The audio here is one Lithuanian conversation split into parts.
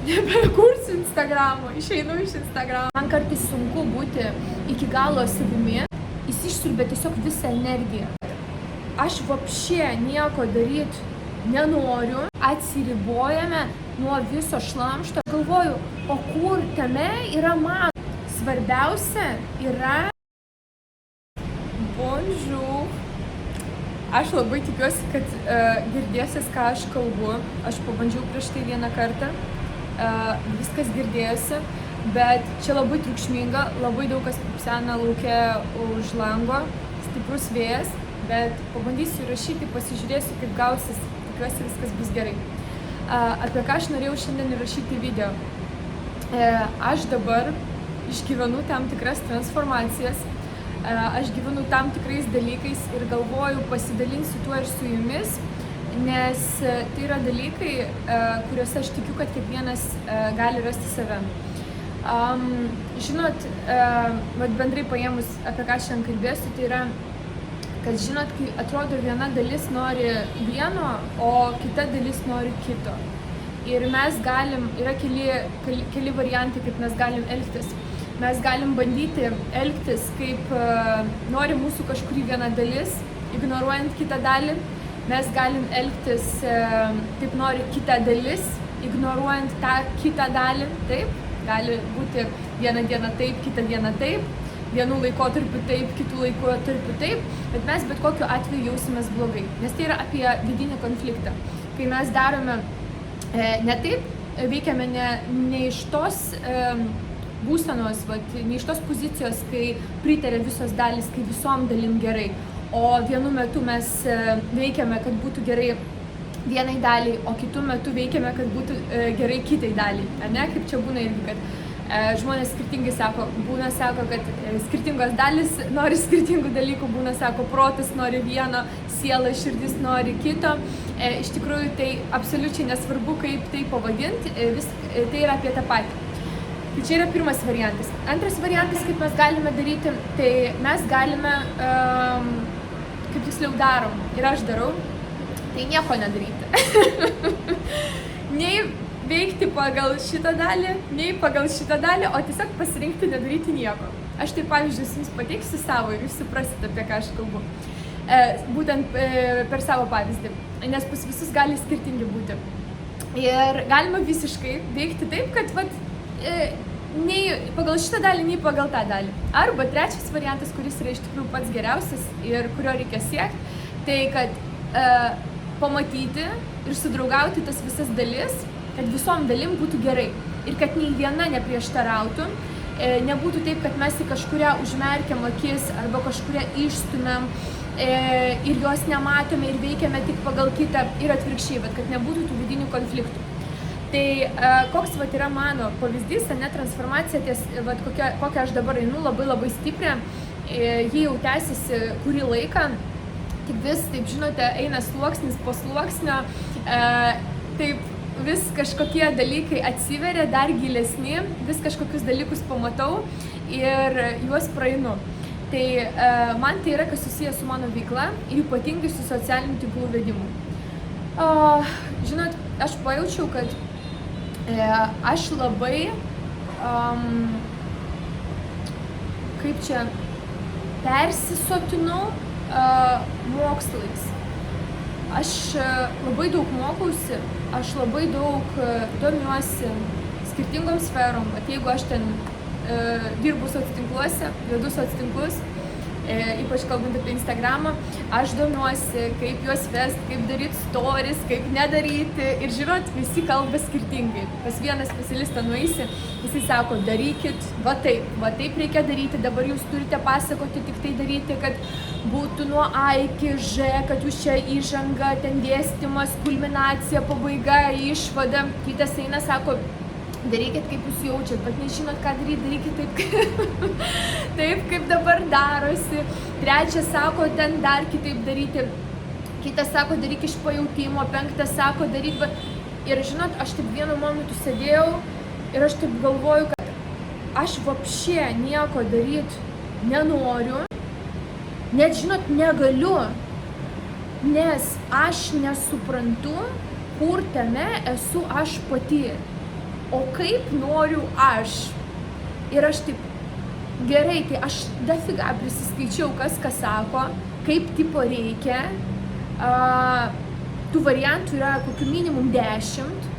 nebekursiu Instagramo, išeinu iš Instagramo. Man kartais sunku būti iki galo savimi, jis išsiurbia tiesiog visą energiją. Aš vapšė nieko daryti nenoriu, atsiribojame nuo viso šlamšto. Galvoju, o kur tame yra man? Svarbiausia yra bonjour. Aš labai tikiuosi, kad girdėsis, ką aš kalbu. Aš pabandžiau prieš tai vieną kartą. Viskas girdėjosi, bet čia labai triukšminga, labai daug kas pupsena lauke už lango, stiprus vėjas, bet pabandysiu įrašyti, pasižiūrėsiu, kaip gausis, tikiuosi viskas bus gerai. Apie ką aš norėjau šiandien įrašyti video. Aš dabar išgyvenu tam tikras transformacijas, aš gyvenu tam tikrais dalykais ir galvoju, pasidalinsiu tuo ir su jumis, nes tai yra dalykai, kuriuose aš tikiu, kad kiekvienas gali rasti save. Žinot, bendrai paėmus, apie ką šiandien kalbėsiu, tai yra, kad žinot, kai atrodo viena dalis nori vieno, o kita dalis nori kito. Ir mes galim, yra keli variantai, kaip mes galim elgtis. Mes galim bandyti elgtis, kaip nori mūsų kažkuri viena dalis, ignoruojant kitą dalį. Mes galim elgtis, kaip nori kita dalis, ignoruojant tą kitą dalį. Taip, gali būti vieną dieną taip, kitą dieną taip, vienų laikotarpių taip, kitų laikotarpių taip, bet mes bet kokiu atveju jausimės blogai, nes tai yra apie vidinį konfliktą. Kai mes darome ne taip, veikiame ne iš tos būsenos, ne iš tos pozicijos, kai pritarė visos dalys, kai visom dalim gerai, o vienu metu mes veikiame, kad būtų gerai vienai daliai, o kitu metu veikiame, kad būtų gerai kitai daliai. Ne? Kaip čia būna irgi, kad žmonės skirtingai sako, kad skirtingos dalis nori skirtingų dalykų, būna sako, protas nori vieno, siela, širdis nori kito. Iš tikrųjų, tai absoliučiai nesvarbu, kaip tai pavadinti, tai yra apie tą patį. Tai čia yra pirmas variantas. Antras variantas, kaip mes galime daryti, tai mes galime, kaip tiksliau darom, ir aš darau, tai nieko nedaryti. Nei veikti pagal šitą dalį, nei pagal šitą dalį, o tiesiog pasirinkti nedaryti nieko. Aš tai pavyzdžius jums pateiksiu savo ir jūs suprasite, apie ką aš kalbu. Būtent per savo pavyzdį, nes pas visus gali skirtingi būti. Ir galima visiškai veikti taip, kad nei pagal šitą dalį, nei pagal tą dalį. Arba trečias variantas, kuris yra iš tikrųjų pats geriausias ir kurio reikia siekti, tai kad pamatyti ir sudraugauti tas visas dalis, kad visom dalim būtų gerai ir kad nei viena neprieštarautų, nebūtų taip, kad mes į kažkurią užmerkiam akis arba kažkurią išstumėm ir jos nematome ir veikiame tik pagal kitą ir atvirkščiai, bet kad nebūtų tų vidinių konfliktų. Tai koks yra mano pavyzdys, transformacija, kokią aš dabar einu, labai stiprią, ji jau tęsiasi kurį laiką, tik vis, taip žinote, eina sluoksnis po sluoksnio, taip vis kažkokie dalykai atsiveria, dar gilesni, vis kažkokius dalykus pamatau ir juos praeinu. Tai man tai yra, kas susijęs su mano veikla ir ypatingai su socialinių tinklų vedimu. Žinot, aš pajaučiau, kad aš labai, kaip čia, persisotinau mokslais. Aš labai daug mokausi, aš labai daug domiuosi skirtingom sferom. Jeigu aš ten dirbu socitinkluose, vedu socitinklus, ypač kalbant apie Instagramą, aš domiuosi, kaip juos vest, kaip daryti stories, kaip nedaryti. Ir žinot, visi kalba skirtingai. Pas vieną specialistą nueisi, jisai sako, darykit, va taip reikia daryti, dabar jūs turite pasakoti, tik tai daryti, kad būtų nuo A iki Ž, kad jūs čia įžanga, ten dėstymas, kulminacija, pabaiga, išvada. Kitas eina, sako, darykit, kaip jūs jaučiat, bet nežinot, ką daryti, darykit taip, taip, kaip dabar darosi. Trečias sako, ten dar kitaip daryti. Kitas sako, daryk iš pajautimo. Penktas sako, daryk. Ir žinot, aš taip vienu momentu sėdėjau ir aš taip galvoju, kad aš vapšė nieko daryti nenoriu. Net, žinot, negaliu, nes aš nesuprantu, kur tame esu aš pati. o kaip noriu aš. Ir aš taip, gerai, tai aš dafiga prisiskaičiau, kas ką sako, kaip tipo reikia. Tų variantų yra kokių minimum 10.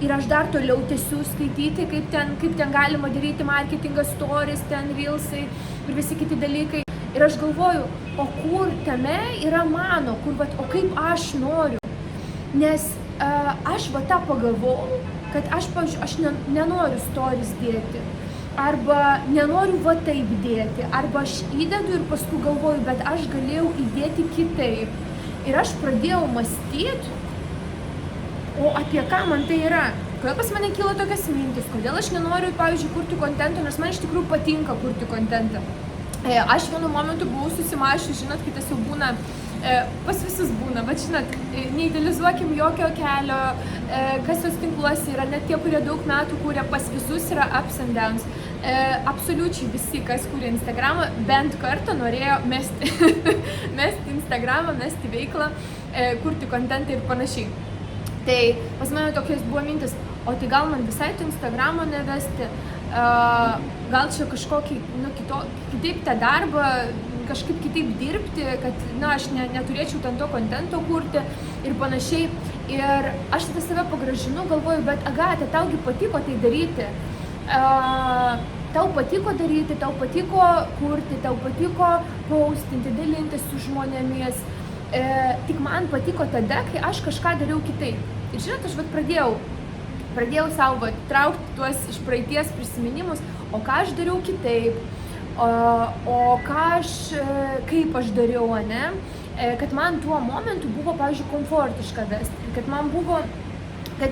Ir aš dar toliau tęsiu skaityti, kaip ten galima daryti marketingą, stories, ten reelsai ir visi kiti dalykai. Ir aš galvoju, o kur tame yra mano, o kaip aš noriu. Nes aš tą pagavau, kad aš, pavyzdžiui, aš nenoriu stories dėti. Arba nenoriu taip dėti. Arba aš įdedu ir paskui galvoju, bet aš galėjau įdėti kitaip. Ir aš pradėjau mąstyti, o apie ką man tai yra? Kodėl pas mane kyla tokias mintis? Kodėl aš nenoriu, pavyzdžiui, kurti kontentą, nors man iš tikrųjų patinka kurti kontentą. Aš vienu momentu buvau susimašius, žinot, kai tas jau būna, pas visus būna, bet žinot, neidealizuokim jokio kelio, kas jos tinkluose yra, net tie, kurie daug metų kūrė, pas visus yra ups and downs. Absoliučiai visi, kas kūrė Instagramą, bent kartą norėjo mesti Instagramą, mesti veiklą, kurti kontentą ir panašiai. Tai pas mane tokios buvo mintis, o tai gal man visai to Instagramo nevesti, gal čia kažkokį, kitaip tą darbą, kažkaip kitaip dirbti, kad, aš neturėčiau ten to kontento kurti ir panašiai. Ir aš tada save pagražinu, galvoju, bet Agata, taugi patiko tai daryti. Tau patiko daryti, tau patiko kurti, tau patiko postinti, dalintis su žmonėmis. Tik man patiko tada, kai aš kažką dariau kitaip. Ir žinot, aš pradėjau savo traukti tuos iš praeities prisiminimus, o ką aš dariau kitaip, o kaip aš dariau, ne? Kad man tuo momentu buvo, pavyzdžiui, komfortiška vesti, kad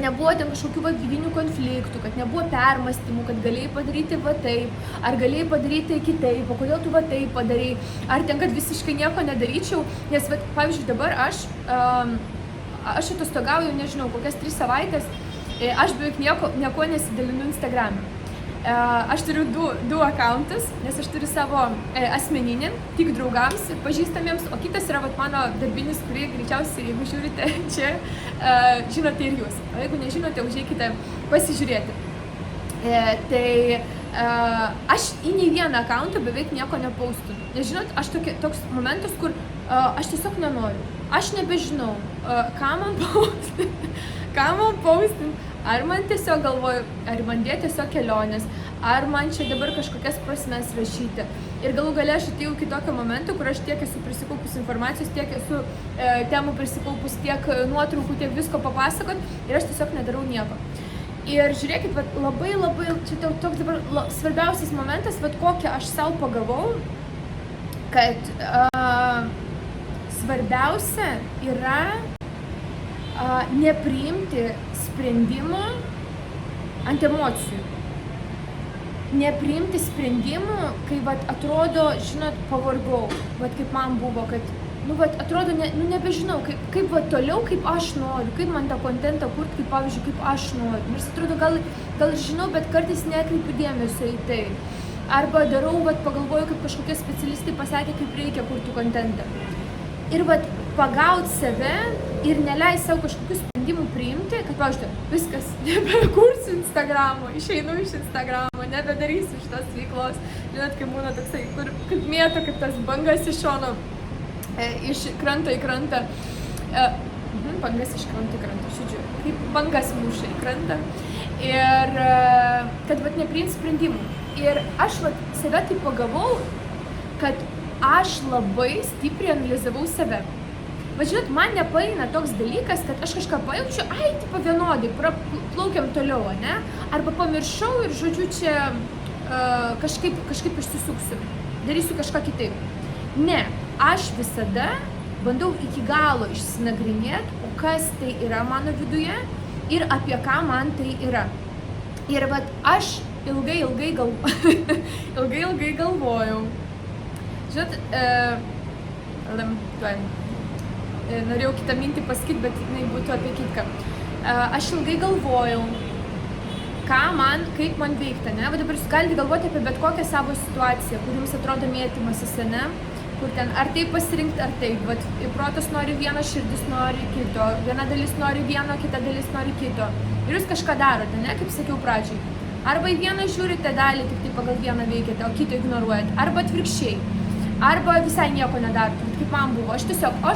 nebuvo ten kažkokių vidinių konfliktų, kad nebuvo permąstymų, kad galėjai padaryti taip, ar galėjai padaryti kitaip, o kodėl tu taip padarai, ar ten, kad visiškai nieko nedaryčiau, nes, pavyzdžiui, dabar aš atostogauju, nežinau, kokias 3 savaitės, aš beveik nieko nesidalinu Instagram'e. Aš turiu du accountus, nes aš turiu savo asmeninį, tik draugams ir pažįstamiems, o kitas yra mano darbinis, kurį greičiausiai, jeigu žiūrite čia, žinote ir jūs. O jeigu nežinote, užeikite pasižiūrėti. Tai aš į nei vieną accountą beveik nieko nepaustinu. Nes žinot, aš toks momentas, kur aš tiesiog nenoriu. Aš nebežinau, ką man paustinti. Ar man tiesiog galvoju, ar man dėti tiesiog kelionės, ar man čia dabar kažkokias prasmes rašyti. Ir galų gale aš atėjau iki tokio momento, kur aš tiek esu prisikaupus informacijos, tiek esu temų prisikaupus, tiek nuotraukų, tiek visko papasakot ir aš tiesiog nedarau nieko. Ir žiūrėkit, labai, čia toks dabar svarbiausias momentas, kokią aš savo pagavau, kad svarbiausia yra nepriimti sprendimų ant emocijų. Nepriimti sprendimų, kai atrodo, žinot, pavargau, kaip man buvo, kad, atrodo, nebežinau, kaip toliau, kaip aš noriu, kaip man tą kontentą kurti, kaip, pavyzdžiui, kaip aš noriu. Nors atrodo, gal žinau, bet kartais nekreipiu dėmesio į tai. Arba darau, pagalvoju, kaip kažkokie specialistai pasakė, kaip reikia kurti kontentą. Ir pagaut save ir neleist savo kažkokių sprendimų priimti, kad, pavyzdžiui, viskas, nebekursiu Instagramo, išeinu iš Instagramo, nebedarysiu šitos veiklos. Žinot, kaip būna toksai, kur kaip mėto, kaip tas bangas iš šono, iš kranto į krantą. Bangas iš kranto į krantą, žodžiu, kaip bangas muša į krantą. Ir kad nepriimt sprendimų. Ir aš save tai pagavau, kad aš labai stipriai analizavau save. Žinot, man nepaeina toks dalykas, kad aš kažką pajaučiu, vienodai, plaukiam toliau, ne? Arba pamiršau ir, žodžiu, čia kažkaip išsisuksiu, darysiu kažką kitaip. Ne, aš visada bandau iki galo išsinagrinėti, o kas tai yra mano viduje ir apie ką man tai yra. Ir aš ilgai galvojau. Žinot, norėjau kitą mintį pasakyti, bet jinai būtų apie kitką. Aš ilgai galvojau, kaip man veikti, ne? Dabar jūs galite galvoti apie bet kokią savo situaciją, kur jums atrodo mėtymasis, ne? kur ten ar taip pasirinkti, ar taip, vat, protas nori vieno, širdis nori kito, viena dalis nori vieno, kita dalis nori kito. Ir jūs kažką darote, ne, kaip sakiau pradžiai. Arba į vieną žiūrite dalį, tik tai pagal vieną veikiate, o kitą ignoruojate, arba atvirkščiai. Arba visai nieko nedarote, kaip man buvo. Aš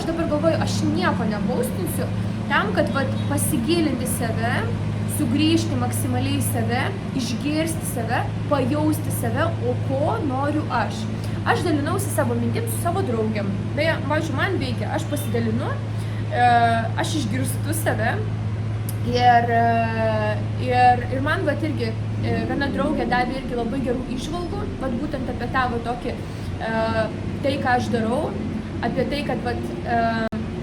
dabar galvoju, aš nieko nebaustinsiu, tam, kad vat, pasigilinti save, sugrįžti maksimaliai į save, išgirsti save, pajausti save, o ko noriu aš. Aš dalinausi savo mintim su savo draugiam. Beje, man veikia, aš pasidalinu, aš išgirstu save ir man vat irgi viena draugė davė irgi labai gerų įžvalgų, vat būtent apie tą vat tokį tai, ką aš darau, apie tai, kad vat,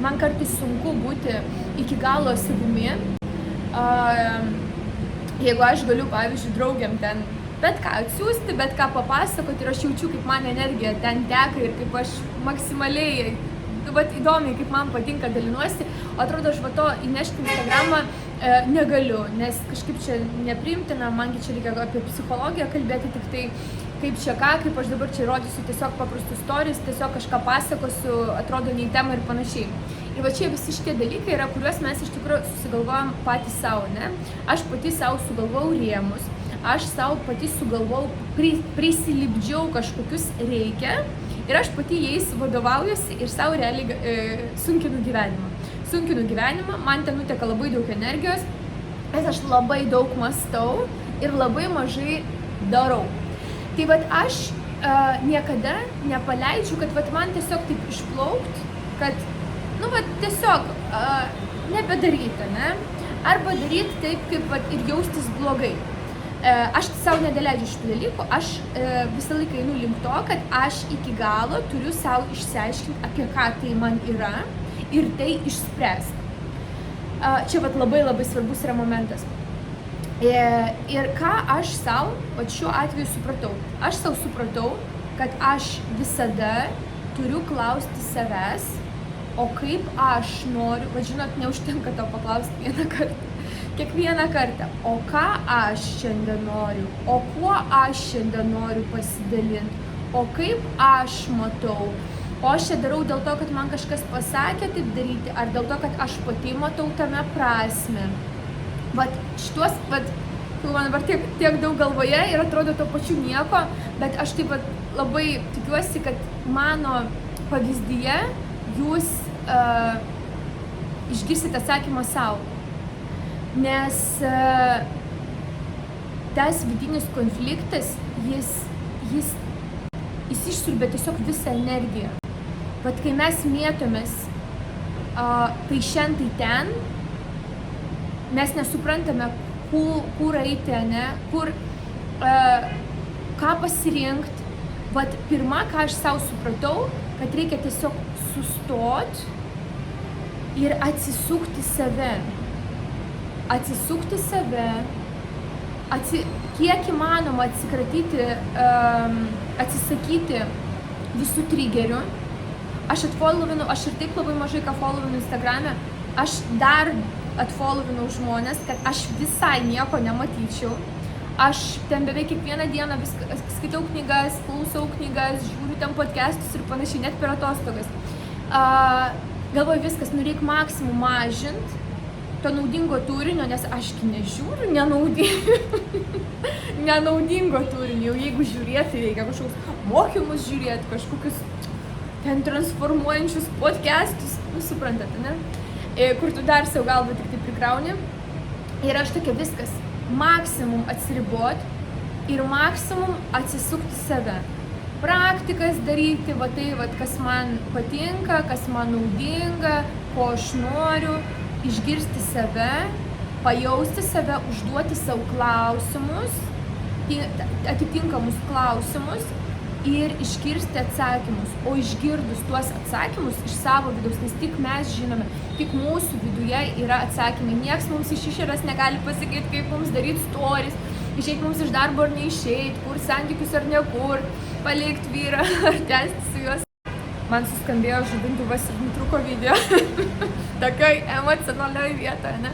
man kartais sunku būti iki galo savimi. Jeigu aš galiu, pavyzdžiui, draugiam ten bet ką atsiųsti, bet ką papasakoti ir aš jaučiu, kaip man energija ten teka ir kaip aš maksimaliai, vat, įdomiai, kaip man patinka dalinuosi, atrodo, aš va to įnešti Instagramą negaliu, nes kažkaip čia nepriimtina, mangi čia reikia apie psichologiją kalbėti, tik tai kaip čia ką, kaip aš dabar čia rodysiu tiesiog paprastus stories, tiesiog kažką pasakosiu, atrodo nei tema ir panašiai. Ir va čia visi šitie dalykai yra, kuriuos mes iš tikrųjų susigalvojam patys savo, ne? Aš pati savo sugalvojau rėmus, aš savo pati sugalvojau, prisilipdžiau kažkokius reikia ir aš pati jais vadovaujuosi ir savo realiai sunkinu gyvenimą. Sunkinu gyvenimą, man ten nuteka labai daug energijos, nes aš labai daug mąstau ir labai mažai darau. Tai vat aš niekada nepaleidžiu, kad vat man tiesiog taip išplaukt, kad, nu vat tiesiog nebedaryti, ne? Arba daryti taip, kaip vat ir jaustis blogai. Aš savo nedaleidžiu šitų dalykų, aš visą laiką einu link to, kad aš iki galo turiu savo išsiaiškinti, apie ką tai man yra ir tai išspręsti. Čia vat labai svarbus yra momentas. Ir ką aš savo, vat šiuo atveju supratau. Aš savo supratau, kad aš visada turiu klausti savęs, o kaip aš noriu, vat žinot, neužtenka to paklausti vieną kartą. Kiekvieną kartą, o ką aš šiandien noriu, o kuo aš šiandien noriu pasidalinti, o kaip aš matau, o aš čia darau dėl to, kad man kažkas pasakė taip daryti, ar dėl to, kad aš pati matau tame prasmę. Vat šitos, vat, man dabar tiek daug galvoje ir atrodo to pačiu nieko, bet aš taip vat, labai tikiuosi, kad mano pavyzdyje jūs išgirsite atsakymą savo. Nes tas vidinis konfliktas, jis išsiurbia tiesiog visą energiją. Vat kai mes mėtomės tai šiandien, tai ten, mes nesuprantame, kur eiti, ne, ką pasirinkti. Vat pirma, ką aš savo supratau, kad reikia tiesiog sustoti ir atsisukti save. Atsisukti save, kiek įmanoma atsisakyti visų trigerių. Aš atfollowinu, aš ir taip labai mažai ką followinu Instagrame, aš dar atfollovinau žmonės, kad aš visai nieko nematyčiau. Aš ten beveik kiekvieną dieną skaitau knygas, klausau knygas, žiūriu ten podcastus ir panašiai, net per atostogas. Galvoju viskas, nu reik maksimum mažint to naudingo turinio, nes ašgi nežiūriu nenaudingo turinio. Jau jeigu žiūrėti, reikia kažkokius mokymus žiūrėti, kažkokius ten transformuojančius podcastus, suprantate, ne? Kur tu dar savo galvą tik tai prikrauni. Ir aš tokia viskas, maksimum atsiribot ir maksimum atsisukti save. Praktikas daryti, va tai, va, kas man patinka, kas man naudinga, ko aš noriu. Išgirsti save, pajausti save, užduoti savo klausimus, atitinkamus klausimus ir išgirsti atsakymus. O išgirdus tuos atsakymus iš savo vidaus, nes tik mes žinome, tik mūsų viduje yra atsakymai. Niekas mums iš išorės negali pasakyti, kaip mums daryti stories, išeiti mums iš darbo ar neišeiti, kur santykius ar nekur, palikti vyrą ar tęsti su juos. Man suskambėjo žadintuvas ir nutrūko video. Tokioj emocionalioj vietoje, ne?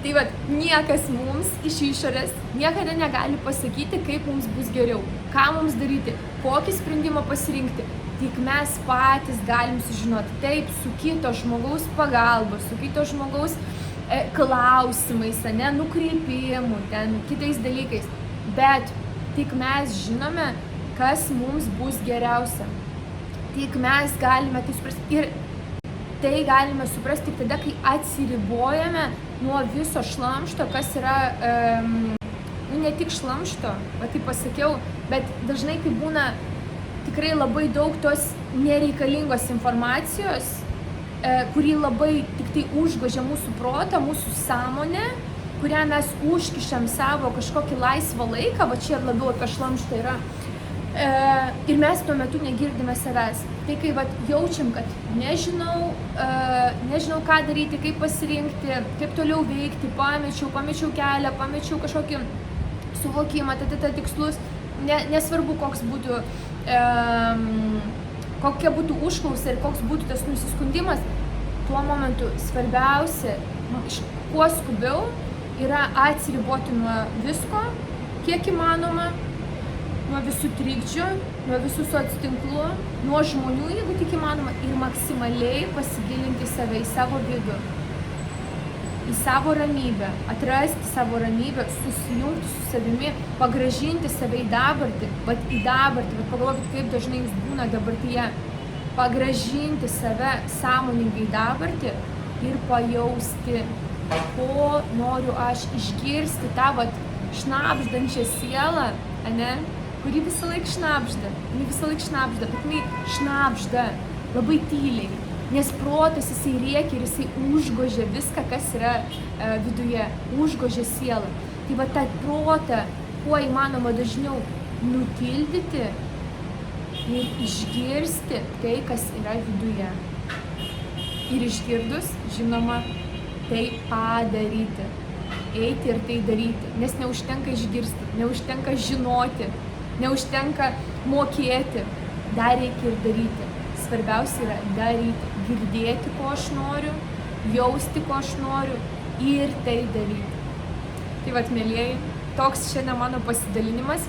Tai vat, niekas mums iš išorės niekada negali pasakyti, kaip mums bus geriau, ką mums daryti, kokį sprendimą pasirinkti. tik mes patys galim sužinoti. Taip, su kito žmogaus pagalba, su kito žmogaus klausimais, nukreipimu, kitais dalykais. Bet tik mes žinome, kas mums bus geriausia. Tik mes galime tai suprasti. Ir tai galime suprasti tik tada, kai atsiribojame nuo viso šlamšto, kas yra, ne tik šlamšto, va taip pasakiau, bet dažnai tai būna tikrai labai daug tos nereikalingos informacijos, kuri labai tik tai užgožia mūsų protą, mūsų sąmonę, kurią mes užkišam savo kažkokį laisvą laiką, va čia labiau apie šlamštą yra, ir mes tuo metu negirdime savęs. Tai kai va, jaučiam, kad nežinau ką daryti, kaip pasirinkti, kaip toliau veikti, pamečiau kelią, pamečiau kažkokį suvokimą, tikslus, nesvarbu koks būtų, kokia būtų užklausa ir koks būtų tas nusiskundimas, tuo momentu svarbiausia, kuo skubiau, yra atsiriboti nuo visko, kiek įmanoma, nuo visų trikdžių, nuo visų soc-tinklų, nuo žmonių, jeigu tik įmanoma, ir maksimaliai pasigilinti save į savo vidų, į savo ramybę, atrasti savo ramybę, susijungti su savimi, pagrąžinti save į dabartį, bet pagalvokit, kaip dažnai jums būna dabartyje, pagrąžinti save sąmoningai į dabartį ir pajausti, ko noriu aš išgirsti tą šnabždančią sielą, kuri visą laiką šnabžda, bet jinai šnabžda labai tyliai. Nes protas jisai rėkia ir jisai užgožia viską, kas yra viduje, užgožia sielą. Tai va tą protą, kuo įmanoma dažniau nutildyti ir išgirsti tai, kas yra viduje. Ir išgirdus, žinoma, tai padaryti. Eiti ir tai daryti. Nes neužtenka išgirsti, neužtenka žinoti, neužtenka mokėti. Dar reikia ir daryti. Svarbiausia yra daryti, girdėti, ko aš noriu, jausti, ko aš noriu ir tai daryti. Tai vat, mielieji, toks šiandien mano pasidalinimas.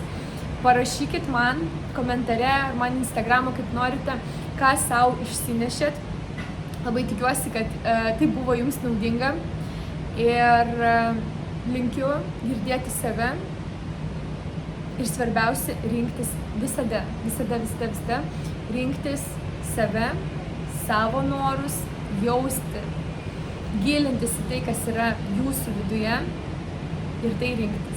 Parašykit man komentare ar man Instagramą, kaip norite, ką sau išsinešėt. Labai tikiuosi, kad tai buvo jums naudinga ir linkiu girdėti save ir svarbiausia rinktis visada rinktis save, savo norus, jausti, gilintis į tai, kas yra jūsų viduje ir tai rinkti.